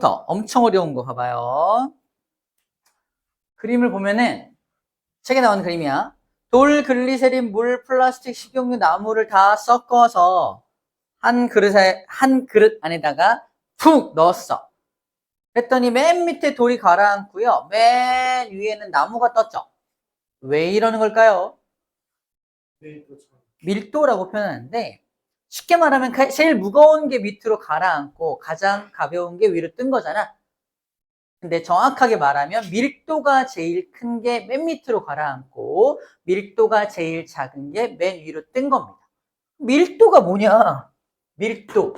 엄청 어려운 거 봐봐요. 그림을 보면은 책에 나오는 그림이야. 돌, 글리세린, 물, 플라스틱, 식용유, 나무를 다 섞어서 한 그릇 안에다가 푹 넣었어. 그랬더니 맨 밑에 돌이 가라앉고요. 맨 위에는 나무가 떴죠. 왜 이러는 걸까요? 밀도라고 표현하는데 쉽게 말하면 제일 무거운 게 밑으로 가라앉고 가장 가벼운 게 위로 뜬 거잖아. 근데 정확하게 말하면 밀도가 제일 큰 게 맨 밑으로 가라앉고 밀도가 제일 작은 게 맨 위로 뜬 겁니다. 밀도가 뭐냐? 밀도.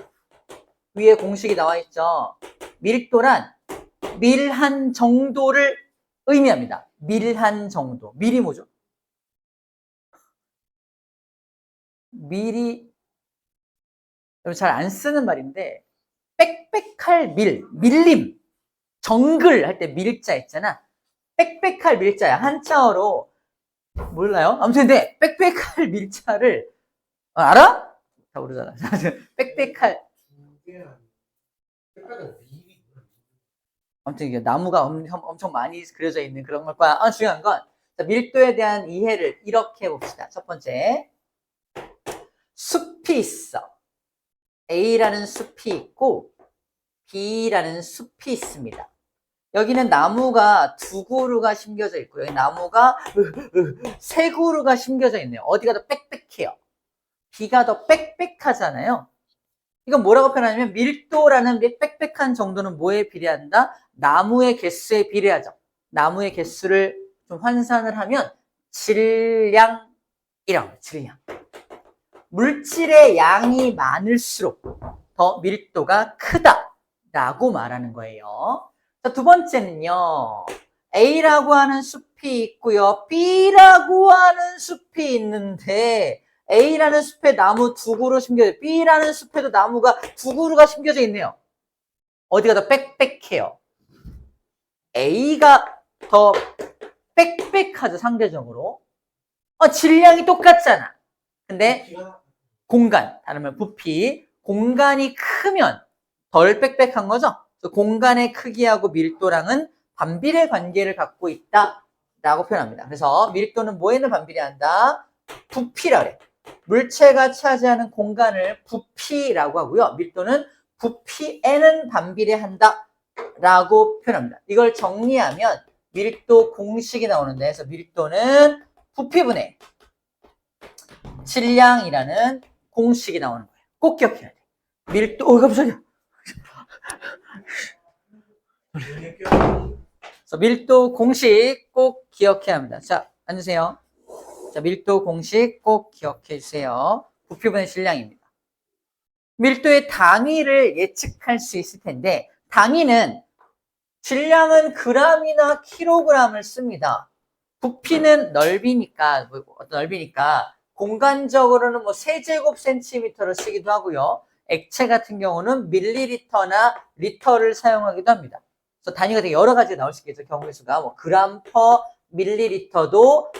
위에 공식이 나와 있죠. 밀도란 밀한 정도를 의미합니다. 밀한 정도. 밀이 뭐죠? 밀이 잘 안 쓰는 말인데 빽빽할 밀림. 정글 할 때 밀자 있잖아. 빽빽할 밀자야. 한자어로 몰라요? 아무튼 근데 빽빽할 밀자를 알아? 다 모르잖아. 빽빽할 아무튼 이게 나무가 엄청 많이 그려져 있는 그런 걸 거야. 중요한 건 밀도에 대한 이해를 이렇게 해봅시다. 첫 번째, 숲이 있어. A라는 숲이 있고 B라는 숲이 있습니다. 여기는 나무가 2그루가 심겨져 있고 여기 나무가 3그루가 심겨져 있네요. 어디가 더 빽빽해요? B가 더 빽빽하잖아요. 이건 뭐라고 표현하냐면 밀도라는 빽빽한 정도는 뭐에 비례한다? 나무의 개수에 비례하죠. 나무의 개수를 좀 환산을 하면 질량이라고 해요. 질량. 물질의 양이 많을수록 더 밀도가 크다라고 말하는 거예요. 자, 두 번째는요. A라고 하는 숲이 있고요. B라고 하는 숲이 있는데 A라는 숲에 나무 2그루 심겨져 있고 B라는 숲에도 나무가 2그루가 심겨져 있네요. 어디가 더 빽빽해요? A가 더 빽빽하죠, 상대적으로. 질량이 똑같잖아. 근데 공간, 다른 말 부피, 공간이 크면 덜 빽빽한 거죠. 공간의 크기하고 밀도랑은 반비례 관계를 갖고 있다라고 표현합니다. 그래서 밀도는 뭐에는 반비례한다? 부피라 그래. 물체가 차지하는 공간을 부피라고 하고요. 밀도는 부피에는 반비례한다 라고 표현합니다. 이걸 정리하면 밀도 공식이 나오는데, 그래서 밀도는 부피분의 질량이라는 공식이 나오는 거예요. 꼭 기억해야 돼. 밀도, 깜짝이야. 그래서 밀도 공식 꼭 기억해야 합니다. 자, 앉으세요. 자, 밀도 공식 꼭 기억해 주세요. 부피분의 질량입니다. 밀도의 단위를 예측할 수 있을 텐데, 단위는 질량은 g이나 kg을 씁니다. 부피는 넓이니까, 공간적으로는 세제곱센티미터를 쓰기도 하고요. 액체 같은 경우는 밀리리터나 리터를 사용하기도 합니다. 그래서 단위가 되게 여러 가지 나올 수 있겠죠. 경우의 수가 그램 퍼 밀리리터도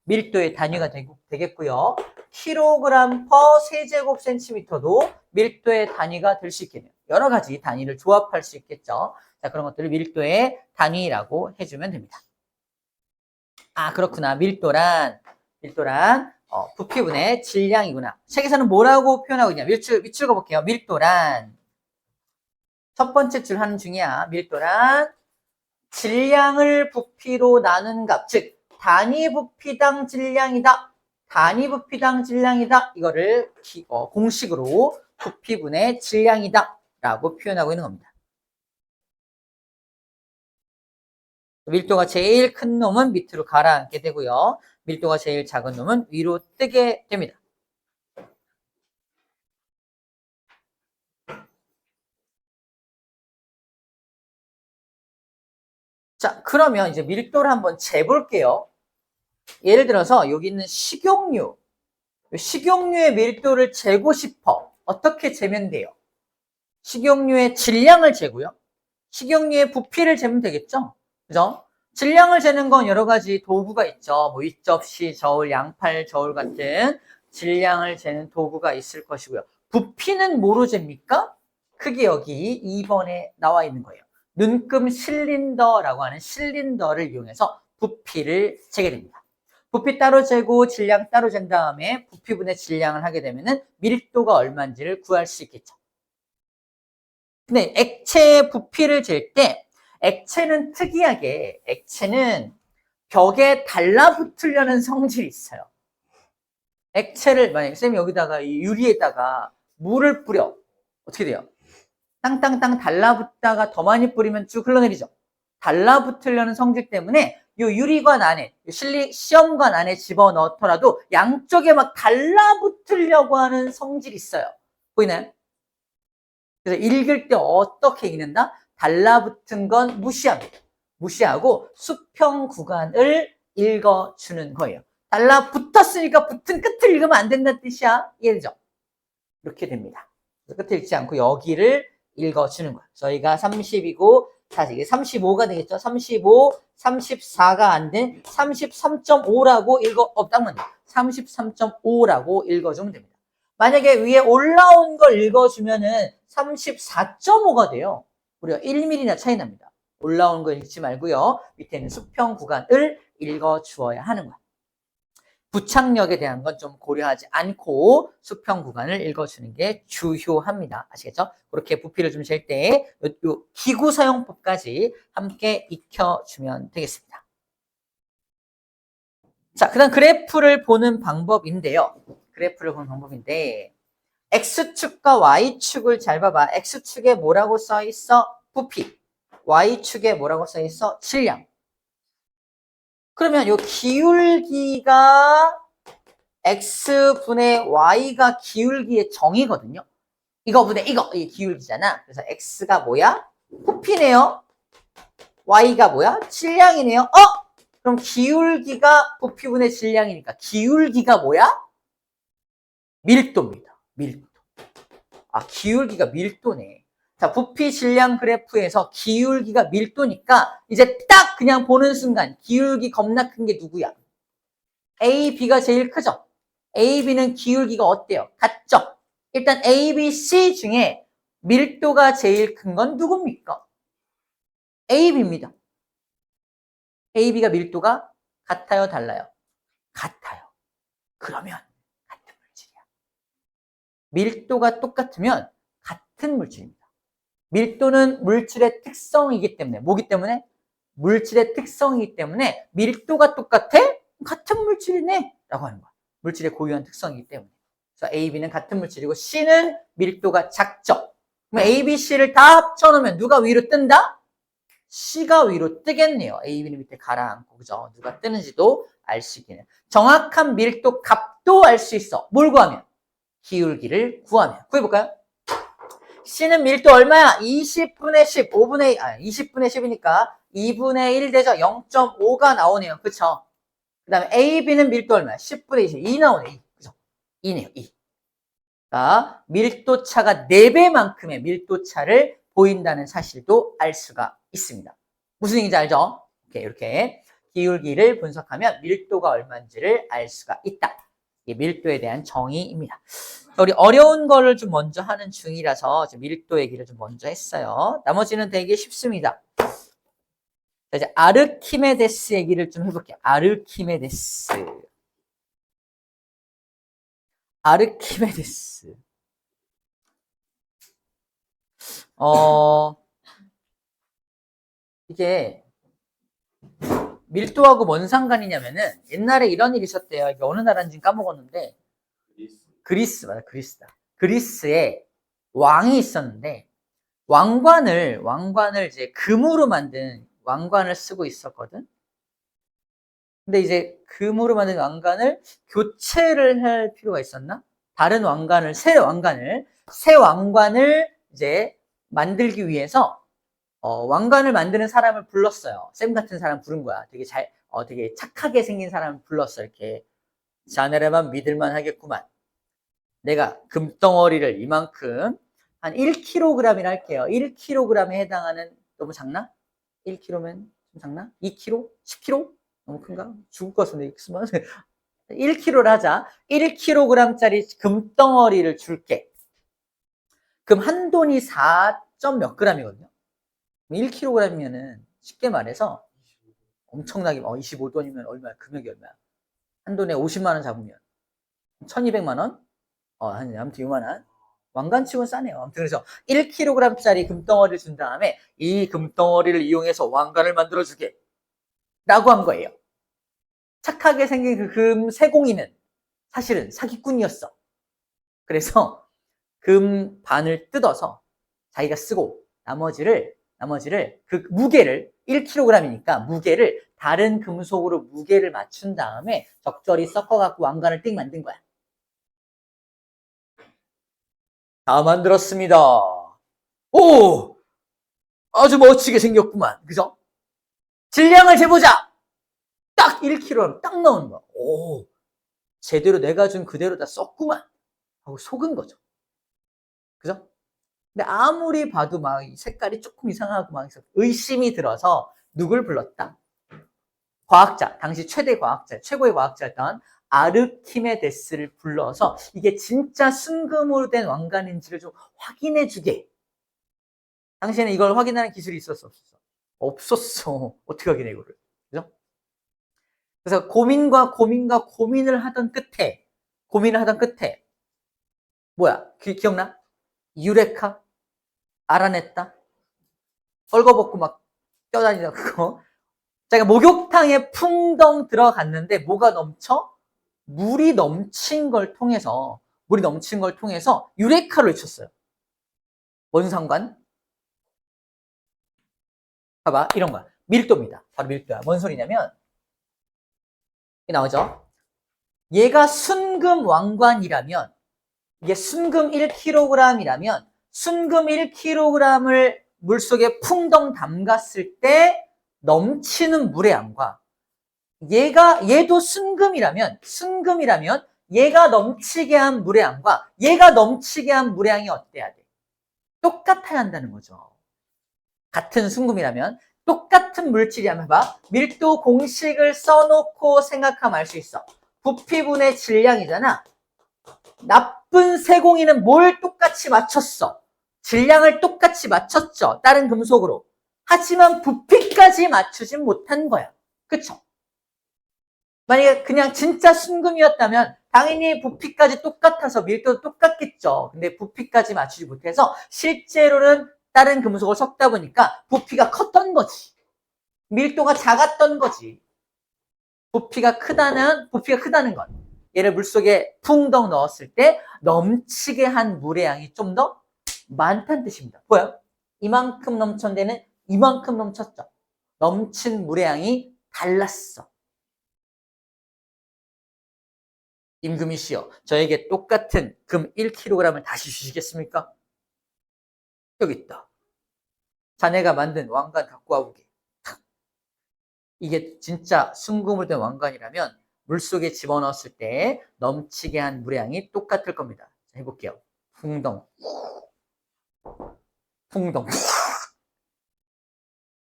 밀도의 단위가 되겠고요. 킬로그램 퍼 세제곱센티미터도 밀도의 단위가 될 수 있겠네요. 여러 가지 단위를 조합할 수 있겠죠. 자, 그런 것들을 밀도의 단위라고 해주면 됩니다. 그렇구나. 밀도란 부피분의 질량이구나. 책에서는 뭐라고 표현하고 있냐? 밑줄 그어볼게요. 밀도란 첫 번째 줄 하는 중이야. 밀도란 질량을 부피로 나눈 값, 즉 단위 부피당 질량이다. 단위 부피당 질량이다. 이거를 공식으로 부피분의 질량이다 라고 표현하고 있는 겁니다. 밀도가 제일 큰 놈은 밑으로 가라앉게 되고요. 밀도가 제일 작은 놈은 위로 뜨게 됩니다. 자, 그러면 이제 밀도를 한번 재볼게요. 예를 들어서 여기 있는 식용유의 밀도를 재고 싶어. 어떻게 재면 돼요? 식용유의 질량을 재고요. 식용유의 부피를 재면 되겠죠? 그죠? 질량을 재는 건 여러 가지 도구가 있죠. 윗접시, 저울, 양팔, 저울 같은 질량을 재는 도구가 있을 것이고요. 부피는 뭐로 잽니까? 크게 여기 2번에 나와 있는 거예요. 눈금 실린더라고 하는 실린더를 이용해서 부피를 재게 됩니다. 부피 따로 재고 질량 따로 잰 다음에 부피분의 질량을 하게 되면은 밀도가 얼마인지를 구할 수 있겠죠. 근데 액체의 부피를 잴 때 액체는 특이하게 액체는 벽에 달라붙으려는 성질이 있어요. 액체를 만약에 쌤이 여기다가 이 유리에다가 물을 뿌려 어떻게 돼요? 땅땅땅 달라붙다가 더 많이 뿌리면 쭉 흘러내리죠. 달라붙으려는 성질 때문에 이 유리관 안에 시험관 안에 집어넣더라도 양쪽에 막 달라붙으려고 하는 성질이 있어요. 보이나요? 그래서 읽을 때 어떻게 읽는다? 달라붙은 건 무시합니다. 무시하고 수평 구간을 읽어주는 거예요. 달라붙었으니까 붙은 끝을 읽으면 안 된다는 뜻이야. 이해되죠? 이렇게 됩니다. 끝을 읽지 않고 여기를 읽어주는 거예요. 저희가 30이고 사실 이게 35가 되겠죠. 35, 34가 안 된 33.5라고 딱 맞네. 33.5라고 읽어주면 됩니다. 만약에 위에 올라온 걸 읽어주면은 34.5가 돼요. 우리가 1mm나 차이 납니다. 올라온 거 읽지 말고요. 밑에 있는 수평 구간을 읽어주어야 하는 거야. 부착력에 대한 건 좀 고려하지 않고 수평 구간을 읽어주는 게 주요합니다. 아시겠죠? 그렇게 부피를 좀 잴 때 요 기구 사용법까지 함께 익혀주면 되겠습니다. 자, 그 다음 그래프를 보는 방법인데요. 그래프를 보는 방법인데 X축과 Y축을 잘 봐봐. X축에 뭐라고 써있어? 부피. Y축에 뭐라고 써있어? 질량. 그러면 요 기울기가 X분의 Y가 기울기의 정의거든요. 이거분의 이게 기울기잖아. 그래서 X가 뭐야? 부피네요. Y가 뭐야? 질량이네요. 그럼 기울기가 부피분의 질량이니까 기울기가 뭐야? 밀도입니다. 밀도. 기울기가 밀도네. 자, 부피 질량 그래프에서 기울기가 밀도니까 이제 딱 그냥 보는 순간 기울기 겁나 큰 게 누구야? A, B가 제일 크죠? A, B는 기울기가 어때요? 같죠? 일단 A, B, C 중에 밀도가 제일 큰 건 누굽니까? A, B입니다. A, B가 밀도가 같아요? 달라요? 같아요. 그러면 같은 물질이야. 밀도가 똑같으면 같은 물질입니다. 밀도는 물질의 특성이기 때문에 뭐기 때문에? 물질의 특성이기 때문에 밀도가 똑같아? 같은 물질이네 라고 하는 거야. 물질의 고유한 특성이기 때문에. 그래서 A, B는 같은 물질이고 C는 밀도가 작죠. 그럼 A, B, C를 다 합쳐놓으면 누가 위로 뜬다? C가 위로 뜨겠네요. A, B는 밑에 가라앉고 그죠? 누가 뜨는지도 알 수 있겠네요. 정확한 밀도 값도 알 수 있어. 뭘 구하면? 기울기를 구하면. 구해볼까요? C는 밀도 얼마야? 20분의 10, 20분의 10이니까 2분의 1 되죠? 0.5가 나오네요. 그쵸? 그 다음에 A, B는 밀도 얼마야? 10분의 20, 2 나오네. 2. 그죠? 2네요. 2. 그러니까 밀도 차가 4배만큼의 밀도 차를 보인다는 사실도 알 수가 있습니다. 무슨 얘기인지 알죠? 이렇게 기울기를 분석하면 밀도가 얼마인지를 알 수가 있다. 이게 밀도에 대한 정의입니다. 우리 어려운 거를 좀 먼저 하는 중이라서 밀도 얘기를 좀 먼저 했어요. 나머지는 되게 쉽습니다. 자, 이제 아르키메데스 얘기를 좀 해볼게요. 아르키메데스. 이게 밀도하고 뭔 상관이냐면은 옛날에 이런 일이 있었대요. 이게 어느 나라인지 까먹었는데 맞아, 그리스다. 그리스에 왕이 있었는데 왕관을 이제 금으로 만든 왕관을 쓰고 있었거든. 근데 이제 금으로 만든 왕관을 교체를 할 필요가 있었나? 다른 왕관을, 새 왕관을 이제 만들기 위해서 왕관을 만드는 사람을 불렀어요. 쌤 같은 사람 부른 거야. 되게 착하게 생긴 사람을 불렀어. 이렇게 자네라만 믿을만 하겠구만. 내가 금덩어리를 이만큼 한 1kg이라 할게요. 1kg에 해당하는, 너무 작나? 1kg면 좀 작나? 2kg? 10kg? 너무 큰가? 죽을 것 같은데, 1kg를 하자. 1kg짜리 금덩어리를 줄게. 그럼 한 돈이 4점 몇 g이거든요. 1kg이면은 쉽게 말해서 엄청나게 25돈이면 얼마야? 금액이 얼마야? 한 돈에 50만 원 잡으면 1200만 원? 아무튼 요만한 왕관치고는 싸네요. 아무튼 그래서 1kg짜리 금덩어리를 준 다음에 이 금덩어리를 이용해서 왕관을 만들어주게 라고 한 거예요. 착하게 생긴 그 금 세공이는 사실은 사기꾼이었어. 그래서 금 반을 뜯어서 자기가 쓰고 나머지를 그 무게를 1kg이니까 무게를 다른 금속으로 무게를 맞춘 다음에 적절히 섞어갖고 왕관을 띵 만든 거야. 다 만들었습니다. 오! 아주 멋지게 생겼구만. 그죠? 질량을 재보자! 딱 1kg 딱 나오는 거야. 오! 제대로 내가 준 그대로 다 썼구만. 하고 속은 거죠. 그죠? 근데 아무리 봐도 막 색깔이 조금 이상하고 막 의심이 들어서 누굴 불렀다? 과학자, 당시 최대 과학자, 최고의 과학자였던 아르키메데스를 불러서 이게 진짜 순금으로 된 왕관인지를 좀 확인해 주게. 당시에는 이걸 확인하는 기술이 있었어, 없었어? 없었어. 어떻게 확인해, 이거를? 그죠? 그래서 고민을 하던 끝에, 뭐야? 기억나? 유레카? 알아냈다? 헐거벗고 막 뛰어다니다, 그거. 자기가 목욕탕에 풍덩 들어갔는데 뭐가 넘쳐? 물이 넘친 걸 통해서 유레카를 외쳤어요. 뭔 상관? 봐봐, 이런 거야. 밀도입니다. 바로 밀도야. 뭔 소리냐면, 이게 나오죠? 얘가 순금 왕관이라면, 이게 순금 1kg이라면, 순금 1kg을 물속에 풍덩 담갔을 때 넘치는 물의 양과, 얘도 순금이라면, 얘가 넘치게 한 물의 양과, 얘가 넘치게 한 물의 양이 어때야 돼? 똑같아야 한다는 거죠. 같은 순금이라면 똑같은 물질이라면 봐. 밀도 공식을 써놓고 생각하면 알 수 있어. 부피분의 질량이잖아. 나쁜 세공이는 뭘 똑같이 맞췄어? 질량을 똑같이 맞췄죠. 다른 금속으로. 하지만 부피까지 맞추진 못한 거야. 그쵸? 만약에 그냥 진짜 순금이었다면 당연히 부피까지 똑같아서 밀도도 똑같겠죠. 근데 부피까지 맞추지 못해서 실제로는 다른 금속을 섞다 보니까 부피가 컸던 거지. 밀도가 작았던 거지. 부피가 크다는 건 얘를 물속에 풍덩 넣었을 때 넘치게 한 물의 양이 좀 더 많다는 뜻입니다. 보여요? 이만큼 넘쳤는데는 이만큼 넘쳤죠. 넘친 물의 양이 달랐어. 임금이 씨여, 저에게 똑같은 금 1kg을 다시 주시겠습니까? 여기 있다. 자네가 만든 왕관 갖고 와보게. 이게 진짜 순금으로 된 왕관이라면 물속에 집어넣었을 때 넘치게 한 물의 양이 똑같을 겁니다. 자, 해볼게요. 풍덩.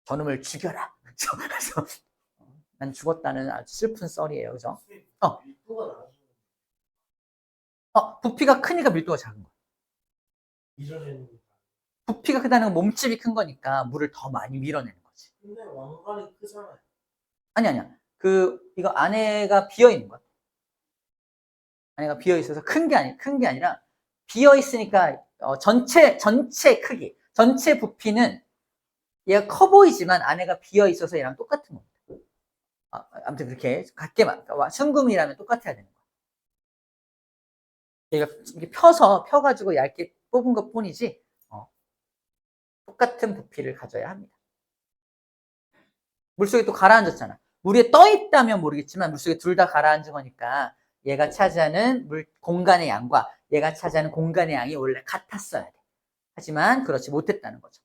저놈을 죽여라. 그래서 난 죽었다는 아주 슬픈 썰이에요. 그죠? 부피가 크니까 밀도가 작은 거야. 부피가 크다는 건 몸집이 큰 거니까 물을 더 많이 밀어내는 거지. 근데 왕관이 크잖아요. 아니야. 이거 안에가 비어 있는 거야. 안에가 비어 있어서 큰 게 아니라 비어 있으니까 전체 크기, 전체 부피는 얘가 커 보이지만 안에가 비어 있어서 얘랑 똑같은 겁니다. 아무튼 그렇게 같게만 순금이라면 똑같아야 되는 거야. 얘가 이렇게 펴가지고 얇게 뽑은 것 뿐이지 똑같은 부피를 가져야 합니다. 물속에 또 가라앉았잖아. 물 위에 떠 있다면 모르겠지만 물속에 둘 다 가라앉은 거니까 얘가 차지하는 공간의 양과 얘가 차지하는 공간의 양이 원래 같았어야 돼. 하지만 그렇지 못했다는 거죠.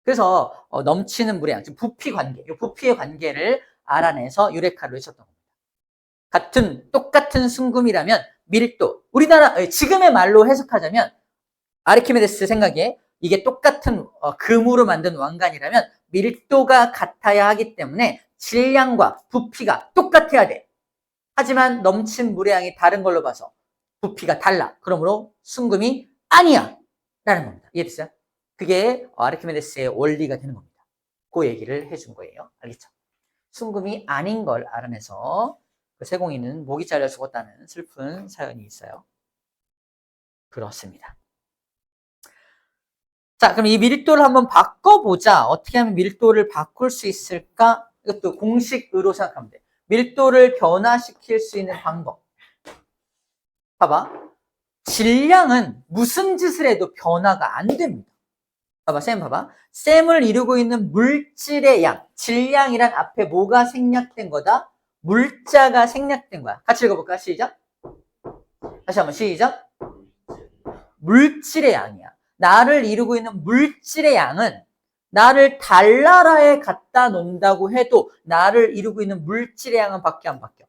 그래서 넘치는 물의 양, 즉 부피 관계, 이 부피의 관계를 알아내서 유레카를 외쳤던 겁니다. 똑같은 순금이라면 밀도, 우리나라 지금의 말로 해석하자면 아르키메데스 생각에 이게 똑같은 금으로 만든 왕관이라면 밀도가 같아야 하기 때문에 질량과 부피가 똑같아야 돼. 하지만 넘친 물의 양이 다른 걸로 봐서 부피가 달라. 그러므로 순금이 아니야 라는 겁니다. 이해됐어요? 그게 아르키메데스의 원리가 되는 겁니다. 그 얘기를 해준 거예요. 알겠죠? 순금이 아닌 걸 알아내서 그 세공인은 목이 잘려 죽었다는 슬픈 사연이 있어요. 그렇습니다. 자, 그럼 이 밀도를 한번 바꿔보자. 어떻게 하면 밀도를 바꿀 수 있을까? 이것도 공식으로 생각하면 돼. 밀도를 변화시킬 수 있는 방법. 봐봐. 질량은 무슨 짓을 해도 변화가 안 됩니다. 봐봐, 쌤 봐봐. 쌤을 이루고 있는 물질의 양. 질량이란 앞에 뭐가 생략된 거다? 물자가 생략된 거야. 같이 읽어볼까? 시작. 다시 한번 시작. 물질의 양이야. 나를 이루고 있는 물질의 양은 나를 달나라에 갖다 놓는다고 해도 나를 이루고 있는 물질의 양은 밖에 안 바뀌어.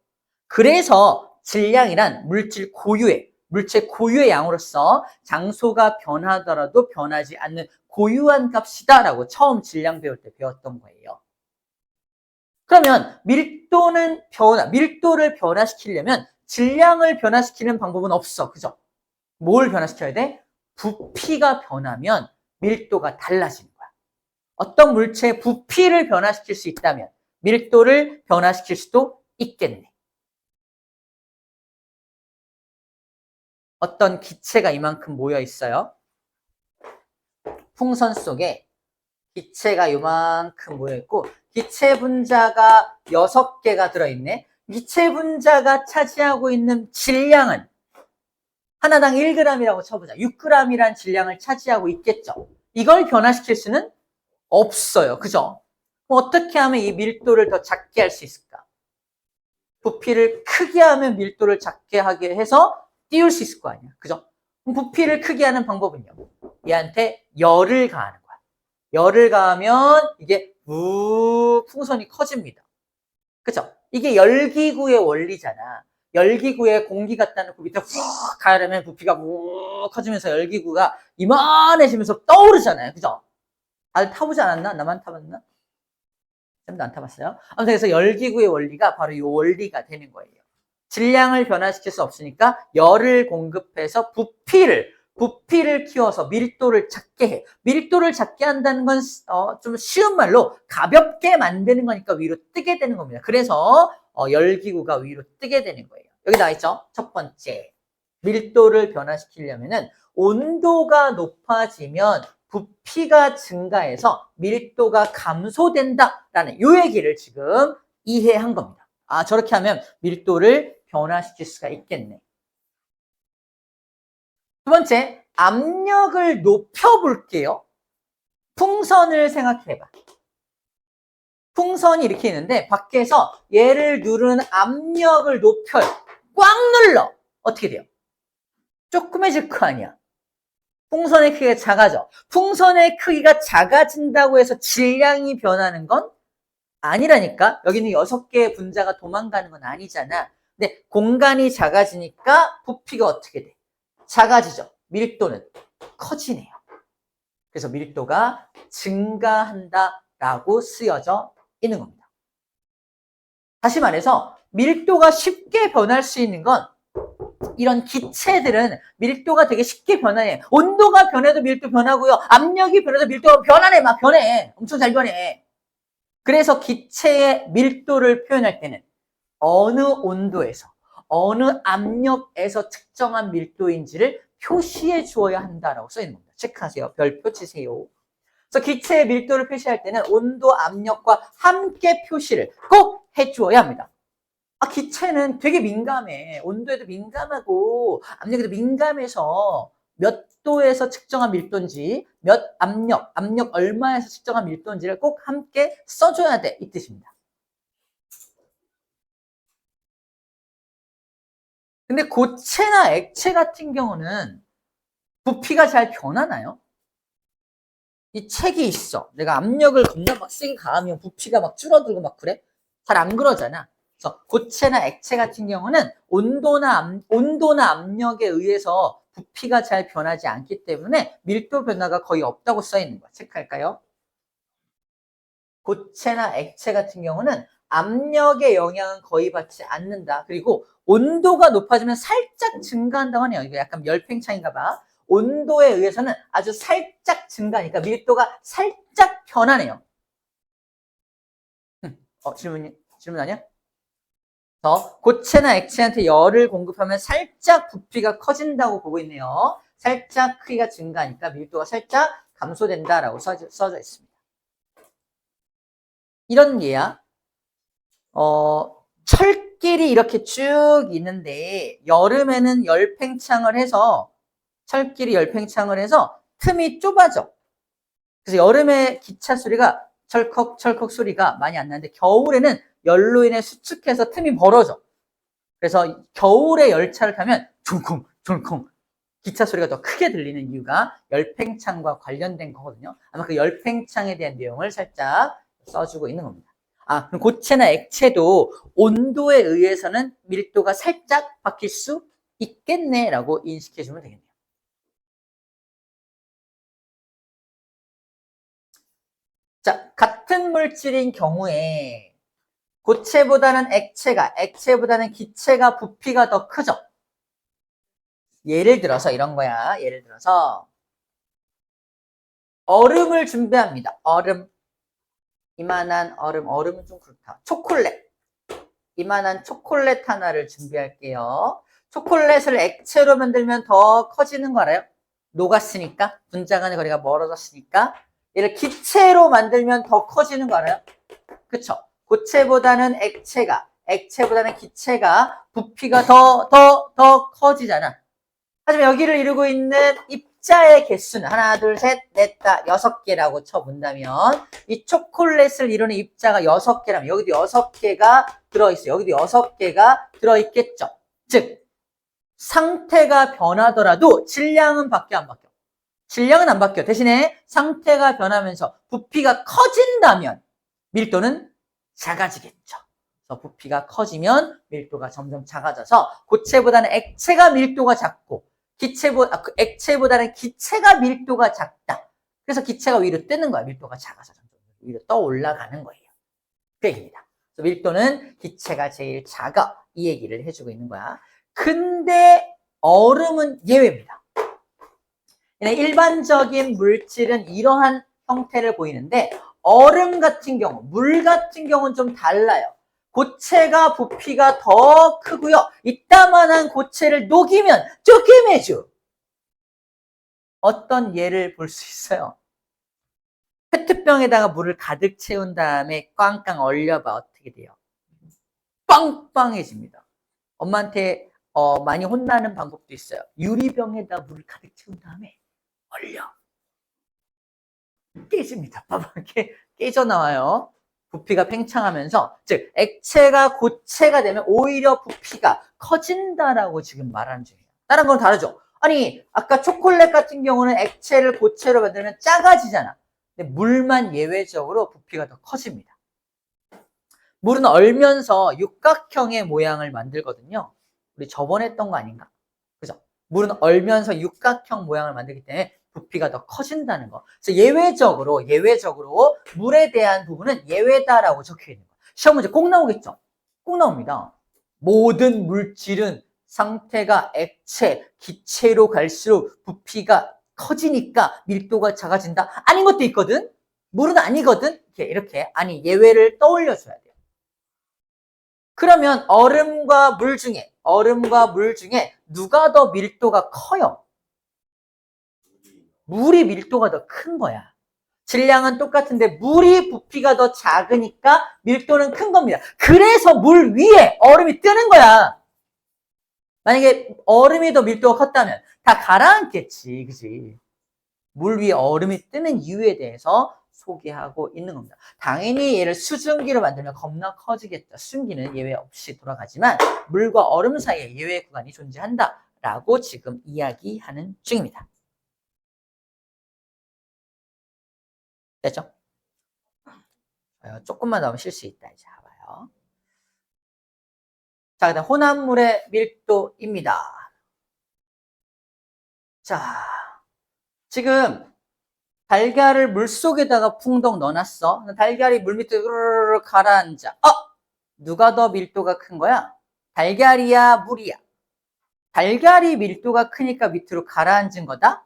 그래서 질량이란 물질 고유의 양으로서 장소가 변하더라도 변하지 않는 고유한 값이다라고 처음 질량 배울 때 배웠던 거예요. 그러면 밀도를 변화시키려면 질량을 변화시키는 방법은 없어. 그죠? 뭘 변화시켜야 돼? 부피가 변하면 밀도가 달라지는 거야. 어떤 물체의 부피를 변화시킬 수 있다면 밀도를 변화시킬 수도 있겠네. 어떤 기체가 이만큼 모여 있어요. 풍선 속에 기체가 이만큼 모여 있고 기체 분자가 6개가 들어있네. 기체 분자가 차지하고 있는 질량은 하나당 1g이라고 쳐보자. 6g이란 질량을 차지하고 있겠죠. 이걸 변화시킬 수는 없어요. 그죠? 어떻게 하면 이 밀도를 더 작게 할 수 있을까? 부피를 크게 하면 밀도를 작게 하게 해서 띄울 수 있을 거 아니야. 그죠? 그럼 부피를 크게 하는 방법은요. 얘한테 열을 가하는 거야. 열을 가하면 이게 풍선이 커집니다. 그죠? 이게 열기구의 원리잖아. 열기구에 공기 갖다 놓고 밑에 훅 가려면 부피가 훅 커지면서 열기구가 이만해지면서 떠오르잖아요. 그죠? 다들 타보지 않았나? 나만 타봤나? 쌤도 안 타봤어요? 아무튼 그래서 열기구의 원리가 바로 이 원리가 되는 거예요. 질량을 변화시킬 수 없으니까 열을 공급해서 부피를 키워서 밀도를 작게 해. 밀도를 작게 한다는 건 좀 쉬운 말로 가볍게 만드는 거니까 위로 뜨게 되는 겁니다. 그래서 열기구가 위로 뜨게 되는 거예요. 여기 나와 있죠? 첫 번째, 밀도를 변화시키려면은 온도가 높아지면 부피가 증가해서 밀도가 감소된다라는 이 얘기를 지금 이해한 겁니다. 아, 저렇게 하면 밀도를 변화시킬 수가 있겠네. 두 번째, 압력을 높여볼게요. 풍선을 생각해봐. 풍선이 이렇게 있는데 밖에서 얘를 누르는 압력을 높여요. 꽉 눌러. 어떻게 돼요? 조그매질 거 아니야. 풍선의 크기가 작아져. 풍선의 크기가 작아진다고 해서 질량이 변하는 건 아니라니까. 여기는 6개의 분자가 도망가는 건 아니잖아. 근데 공간이 작아지니까 부피가 어떻게 돼? 작아지죠. 밀도는 커지네요. 그래서 밀도가 증가한다라고 쓰여져 있는 겁니다. 다시 말해서 밀도가 쉽게 변할 수 있는 건 이런 기체들은 밀도가 되게 쉽게 변해. 온도가 변해도 밀도 변하고요. 압력이 변해도 밀도가 변하네. 막 변해. 엄청 잘 변해. 그래서 기체의 밀도를 표현할 때는 어느 온도에서 어느 압력에서 측정한 밀도인지를 표시해 주어야 한다라고 써 있는 겁니다. 체크하세요. 별표 치세요. 그래서 기체의 밀도를 표시할 때는 온도, 압력과 함께 표시를 꼭 해주어야 합니다. 아, 기체는 되게 민감해. 온도에도 민감하고 압력에도 민감해서 몇 도에서 측정한 밀도인지, 몇 압력 얼마에서 측정한 밀도인지를 꼭 함께 써줘야 돼. 이 뜻입니다. 근데 고체나 액체 같은 경우는 부피가 잘 변하나요? 이 책이 있어. 내가 압력을 겁나 막 세게 가하면 부피가 막 줄어들고 막 그래? 잘 안 그러잖아. 그래서 고체나 액체 같은 경우는 온도나 압력에 의해서 부피가 잘 변하지 않기 때문에 밀도 변화가 거의 없다고 써 있는 거야. 체크할까요? 고체나 액체 같은 경우는 압력의 영향은 거의 받지 않는다. 그리고 온도가 높아지면 살짝 증가한다고 하네요. 이거 약간 열팽창인가 봐. 온도에 의해서는 아주 살짝 증가하니까 밀도가 살짝 변하네요. 질문 아니야? 고체나 액체한테 열을 공급하면 살짝 부피가 커진다고 보고 있네요. 살짝 크기가 증가하니까 밀도가 살짝 감소된다라고 써져 있습니다. 이런 예야. 철길이 이렇게 쭉 있는데 여름에는 철길이 열팽창을 해서 틈이 좁아져. 그래서 여름에 기차 소리가 철컥철컥 소리가 많이 안 나는데 겨울에는 열로 인해 수축해서 틈이 벌어져. 그래서 겨울에 열차를 타면 졸컹 졸컹 기차 소리가 더 크게 들리는 이유가 열팽창과 관련된 거거든요. 아마 그 열팽창에 대한 내용을 살짝 써주고 있는 겁니다. 그럼 고체나 액체도 온도에 의해서는 밀도가 살짝 바뀔 수 있겠네라고 인식해주면 되겠네요. 자, 같은 물질인 경우에 고체보다는 액체보다는 기체가 부피가 더 크죠. 예를 들어서 이런 거야. 예를 들어서 얼음을 준비합니다. 얼음. 이만한 얼음은 좀 그렇다. 초콜릿. 이만한 초콜릿 하나를 준비할게요. 초콜릿을 액체로 만들면 더 커지는 거 알아요? 녹았으니까. 분자 간의 거리가 멀어졌으니까. 얘를 기체로 만들면 더 커지는 거 알아요? 그쵸? 고체보다는 액체보다는 기체가 부피가 더 커지잖아. 하지만 여기를 이루고 있는 입자의 개수는 하나, 둘, 셋, 넷, 다 6개라고 쳐본다면 이 초콜릿을 이루는 입자가 6개라면 여기도 6개가 들어있어요. 여기도 6개가 들어있겠죠. 즉 상태가 변하더라도 질량은 바뀌어 안 바뀌어? 질량은 안 바뀌어. 대신에 상태가 변하면서 부피가 커진다면 밀도는 작아지겠죠. 그래서 부피가 커지면 밀도가 점점 작아져서 고체보다는 액체가 밀도가 작고 액체보다는 기체가 밀도가 작다. 그래서 기체가 위로 뜨는 거야. 밀도가 작아서 점점 위로 떠 올라가는 거예요. 그 얘기입니다. 그래서 밀도는 기체가 제일 작아. 이 얘기를 해주고 있는 거야. 근데 얼음은 예외입니다. 일반적인 물질은 이러한 형태를 보이는데 얼음 같은 경우, 물 같은 경우는 좀 달라요. 고체가 부피가 더 크고요. 이따만한 고체를 녹이면 쪼개매죠. 어떤 예를 볼 수 있어요? 페트병에다가 물을 가득 채운 다음에 꽝꽝 얼려봐. 어떻게 돼요? 빵빵해집니다. 엄마한테 많이 혼나는 방법도 있어요. 유리병에다 물을 가득 채운 다음에 얼려. 깨집니다. 봐봐. 이렇게 깨져나와요. 부피가 팽창하면서, 즉 액체가 고체가 되면 오히려 부피가 커진다라고 지금 말하는 중이에요. 다른 건 다르죠. 아니 아까 초콜릿 같은 경우는 액체를 고체로 만들면 작아지잖아. 근데 물만 예외적으로 부피가 더 커집니다. 물은 얼면서 육각형의 모양을 만들거든요. 우리 저번에 했던 거 아닌가? 그죠? 물은 얼면서 육각형 모양을 만들기 때문에 부피가 더 커진다는 거. 그래서 예외적으로 물에 대한 부분은 예외다라고 적혀 있는 거. 시험 문제 꼭 나오겠죠? 꼭 나옵니다. 모든 물질은 상태가 액체, 기체로 갈수록 부피가 커지니까 밀도가 작아진다. 아닌 것도 있거든? 물은 아니거든? 이렇게 아니 예외를 떠올려줘야 돼요. 그러면 얼음과 물 중에 누가 더 밀도가 커요? 물이 밀도가 더 큰 거야. 질량은 똑같은데 물이 부피가 더 작으니까 밀도는 큰 겁니다. 그래서 물 위에 얼음이 뜨는 거야. 만약에 얼음이 더 밀도가 컸다면 다 가라앉겠지. 그지? 물 위에 얼음이 뜨는 이유에 대해서 소개하고 있는 겁니다. 당연히 얘를 수증기로 만들면 겁나 커지겠죠. 수증기는 예외 없이 돌아가지만 물과 얼음 사이에 예외 구간이 존재한다라고 지금 이야기하는 중입니다. 됐죠? 조금만 더 하면 쉴 수 있다. 이제 봐봐요. 자, 그다음 혼합물의 밀도입니다. 자, 지금 달걀을 물속에다가 풍덩 넣어놨어. 달걀이 물 밑에 으르르 가라앉아. 누가 더 밀도가 큰 거야? 달걀이야, 물이야? 달걀이 밀도가 크니까 밑으로 가라앉은 거다?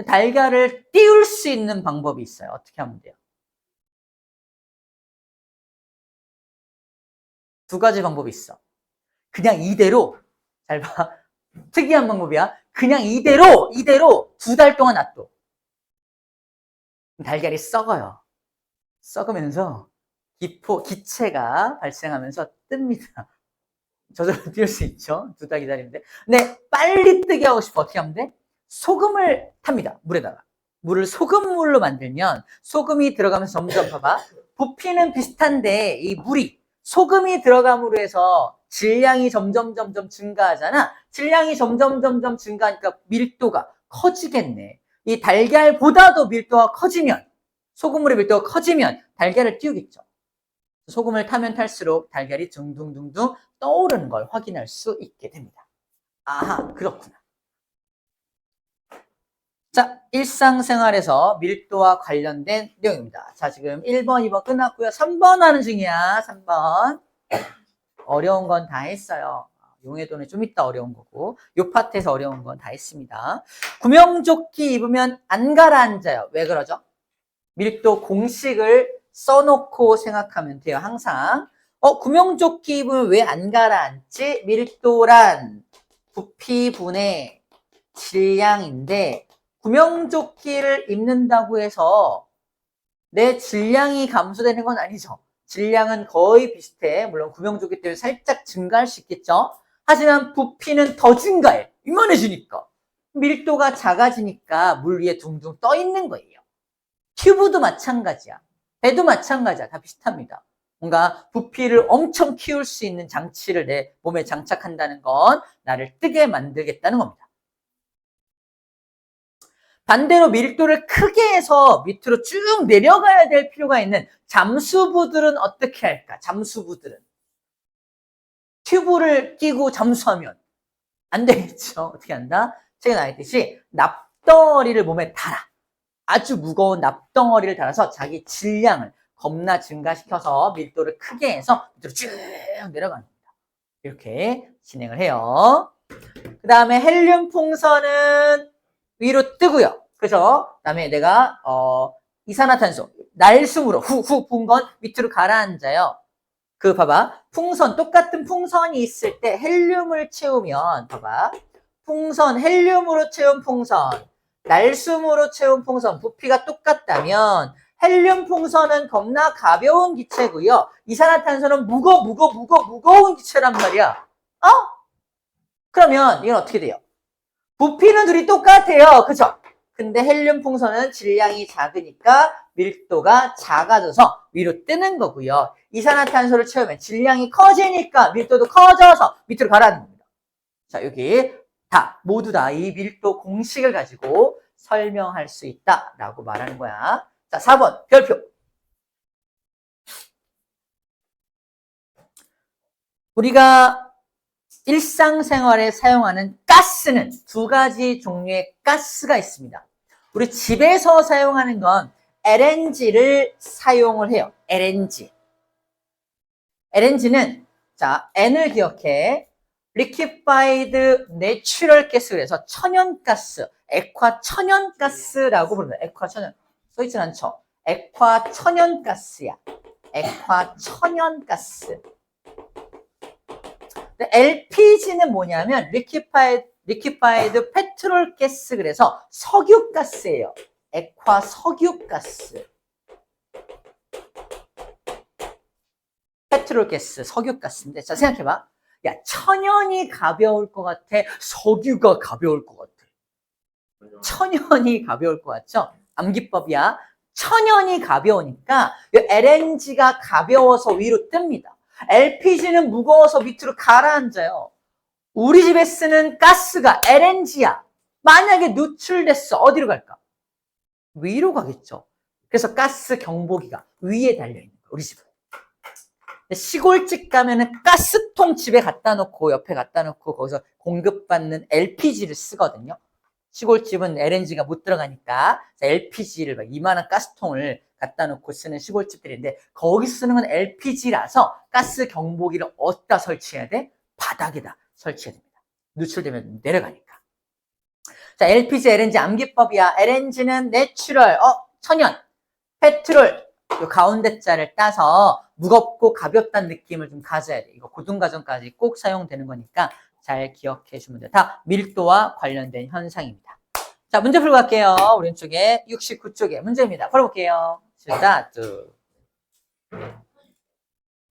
달걀을 띄울 수 있는 방법이 있어요. 어떻게 하면 돼요? 두 가지 방법이 있어. 그냥 이대로, 잘 봐. 특이한 방법이야. 그냥 이대로 2달 동안 놔둬. 달걀이 썩어요. 썩으면서 기체가 발생하면서 뜹니다. 저절로 띄울 수 있죠. 2달 기다리는데. 근데 빨리 뜨게 하고 싶어. 어떻게 하면 돼? 소금을 탑니다. 물에다가. 물을 소금물로 만들면 소금이 들어가면서 점점 봐봐. 부피는 비슷한데 이 물이 소금이 들어감으로 해서 질량이 점점 증가하잖아. 질량이 점점 증가하니까 밀도가 커지겠네. 이 달걀보다도 밀도가 커지면, 소금물의 밀도가 커지면 달걀을 띄우겠죠. 소금을 타면 탈수록 달걀이 둥둥둥둥 떠오르는 걸 확인할 수 있게 됩니다. 아하, 그렇구나. 자, 일상생활에서 밀도와 관련된 내용입니다. 자, 지금 1번, 2번 끝났고요. 3번 하는 중이야. 3번. 어려운 건 다 했어요. 용해도는 좀 이따 어려운 거고, 요 파트에서 어려운 건 다 했습니다. 구명조끼 입으면 안 가라앉아요. 왜 그러죠? 밀도 공식을 써놓고 생각하면 돼요. 항상. 구명조끼 입으면 왜 안 가라앉지? 밀도란 부피분의 질량인데 구명조끼를 입는다고 해서 내 질량이 감소되는 건 아니죠. 질량은 거의 비슷해. 물론 구명조끼 때문에 살짝 증가할 수 있겠죠. 하지만 부피는 더 증가해. 이만해지니까. 밀도가 작아지니까 물 위에 둥둥 떠 있는 거예요. 튜브도 마찬가지야. 배도 마찬가지야. 다 비슷합니다. 뭔가 부피를 엄청 키울 수 있는 장치를 내 몸에 장착한다는 건 나를 뜨게 만들겠다는 겁니다. 반대로 밀도를 크게 해서 밑으로 쭉 내려가야 될 필요가 있는 잠수부들은 어떻게 할까? 잠수부들은. 튜브를 끼고 잠수하면 안 되겠죠. 어떻게 한다? 책에 나와 있듯이 납덩어리를 몸에 달아. 아주 무거운 납덩어리를 달아서 자기 질량을 겁나 증가시켜서 밀도를 크게 해서 밑으로 쭉 내려가는 겁니다. 이렇게 진행을 해요. 그 다음에 헬륨 풍선은 위로 뜨고요. 그죠? 그 다음에 내가 이산화탄소 날숨으로 후후 분 건 밑으로 가라앉아요. 그 봐봐. 풍선, 똑같은 풍선이 있을 때 헬륨을 채우면 봐봐. 풍선, 헬륨으로 채운 풍선, 날숨으로 채운 풍선, 부피가 똑같다면 헬륨 풍선은 겁나 가벼운 기체고요. 이산화탄소는 무거운 기체란 말이야. 그러면 이건 어떻게 돼요? 부피는 둘이 똑같아요. 그죠? 근데 헬륨 풍선은 질량이 작으니까 밀도가 작아져서 위로 뜨는 거고요. 이산화탄소를 채우면 질량이 커지니까 밀도도 커져서 밑으로 가라앉는 겁니다. 자, 여기 모두 다 이 밀도 공식을 가지고 설명할 수 있다라고 말하는 거야. 자, 4번 별표. 우리가 일상생활에 사용하는 가스는 두 가지 종류의 가스가 있습니다. 우리 집에서 사용하는 건 LNG를 사용을 해요. LNG. LNG는 자, N을 기억해. Liquefied Natural Gas 그래서 천연가스, 액화천연가스라고 부릅니다. 액화천연. 써있진 않죠? 액화천연가스야. 액화천연가스. LPG는 뭐냐면 Liquefied Petrol Gas 그래서 석유가스예요. 액화 석유가스. 페트롤 가스, 석유가스인데 자 생각해봐. 야 천연이 가벼울 것 같아? 석유가 가벼울 것 같아? 천연이 가벼울 것 같죠? 암기법이야. 천연이 가벼우니까 LNG가 가벼워서 위로 뜹니다. LPG는 무거워서 밑으로 가라앉아요. 우리 집에 쓰는 가스가 LNG야. 만약에 누출됐어. 어디로 갈까? 위로 가겠죠. 그래서 가스 경보기가 위에 달려있는 거야. 우리 집은. 시골집 가면은 가스통 집에 갖다 놓고 옆에 갖다 놓고 거기서 공급받는 LPG를 쓰거든요. 시골집은 LNG가 못 들어가니까 LPG를 막 이만한 가스통을 갖다 놓고 쓰는 시골집들인데 거기 쓰는 건 LPG라서 가스 경보기를 어디다 설치해야 돼? 바닥에다 설치해야 됩니다. 누출되면 내려가니까. 자, LPG, LNG 암기법이야. LNG는 내추럴, 천연, 페트롤. 요 가운데 자를 따서 무겁고 가볍다는 느낌을 좀 가져야 돼. 이거 고등과정까지 꼭 사용되는 거니까 잘 기억해 주면 돼. 다 밀도와 관련된 현상입니다. 자, 문제 풀고 갈게요. 오른쪽에 69쪽에 문제입니다. 풀어볼게요. 스타트.